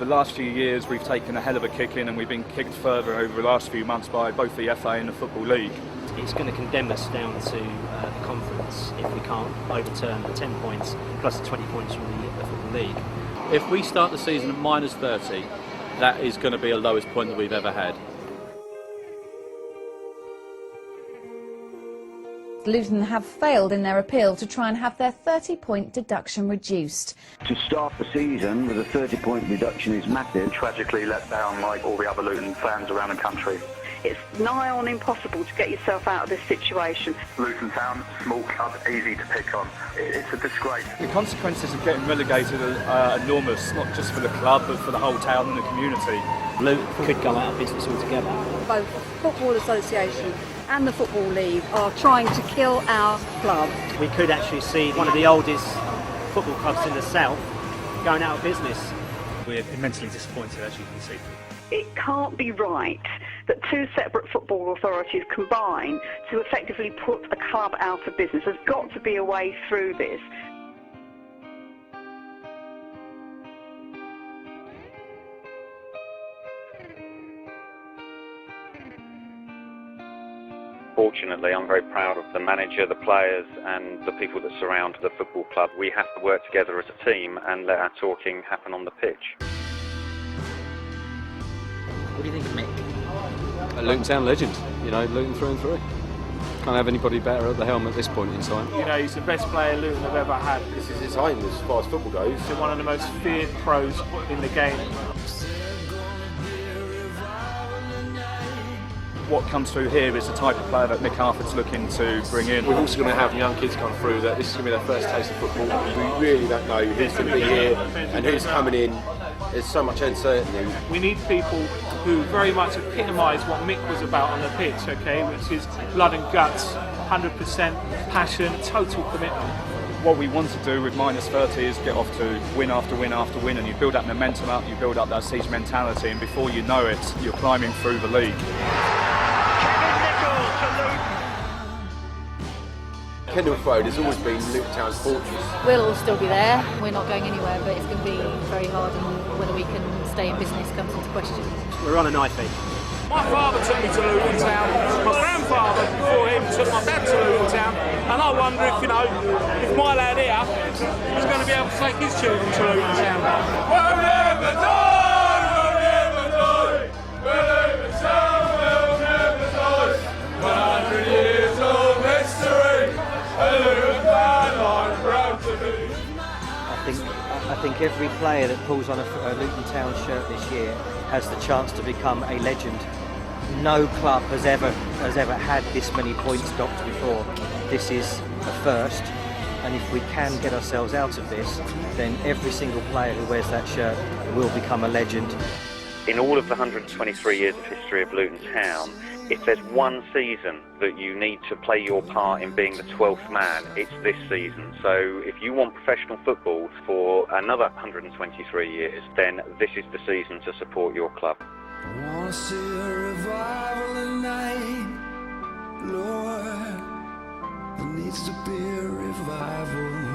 the last few years we've taken a hell of a kick in, and we've been kicked further over the last few months by both the FA and the Football League. It's going to condemn us down to the conference if we can't overturn the 10 points plus the 20 points from the Football League. If we start the season at minus 30, that is going to be the lowest point that we've ever had. Luton have failed in their appeal to try and have their 30-point deduction reduced. To start the season with a 30-point reduction is massive. Tragically let down like all the other Luton fans around the country. It's nigh on impossible to get yourself out of this situation. Luton Town, small club, easy to pick on. It's a disgrace. The consequences of getting relegated are enormous, not just for the club but for the whole town and the community. Luton could go out of business altogether. Both Football Association and the Football League are trying to kill our club. We could actually see one of the oldest football clubs in the south going out of business. We're immensely disappointed, as you can see. It can't be right that two separate football authorities combine to effectively put a club out of business. There's got to be a way through this. Fortunately, I'm very proud of the manager, the players and the people that surround the football club. We have to work together as a team and let our talking happen on the pitch. What do you think of Mick? A Luton Town legend, you know, Luton through and through. Can't have anybody better at the helm at this point in time. You know, he's the best player Luton have ever had. This is his home as far as football goes. He's one of the most feared pros in the game. What comes through here is the type of player that Mick Harford's looking to bring in. We're also going to have young kids come through that this is going to be their first taste of football. We really don't know who's going to be here and who's coming in. There's so much uncertainty. We need people who very much epitomise what Mick was about on the pitch, okay, which is blood and guts, 100% passion, total commitment. What we want to do with minus 30 is get off to win after win after win, and you build that momentum up, you build up that siege mentality, and before you know it, you're climbing through the league. Kendall Road has always been Luton Town's fortress. We'll all still be there. We're not going anywhere, but it's going to be very hard, and whether we can stay in business comes into question. We're on a knife edge. My father took me to Luton Town. My grandfather before him took my dad to Luton Town, and I wonder if, you know, if my lad here is going to be able to take his children to Luton Town. We'll never die, we'll never die. Luton Town will never die. 100 years of history, a Luton fan I'm proud to be. I think every player that pulls on a Luton Town shirt this year has the chance to become a legend. No club has ever had this many points docked before. This is a first, and if we can get ourselves out of this, then every single player who wears that shirt will become a legend. In all of the 123 years of history of Luton Town, if there's one season that you need to play your part in being the 12th man, it's this season. So if you want professional football for another 123 years, then this is the season to support your club. I want to see a revival tonight, Lord. There needs to be a revival.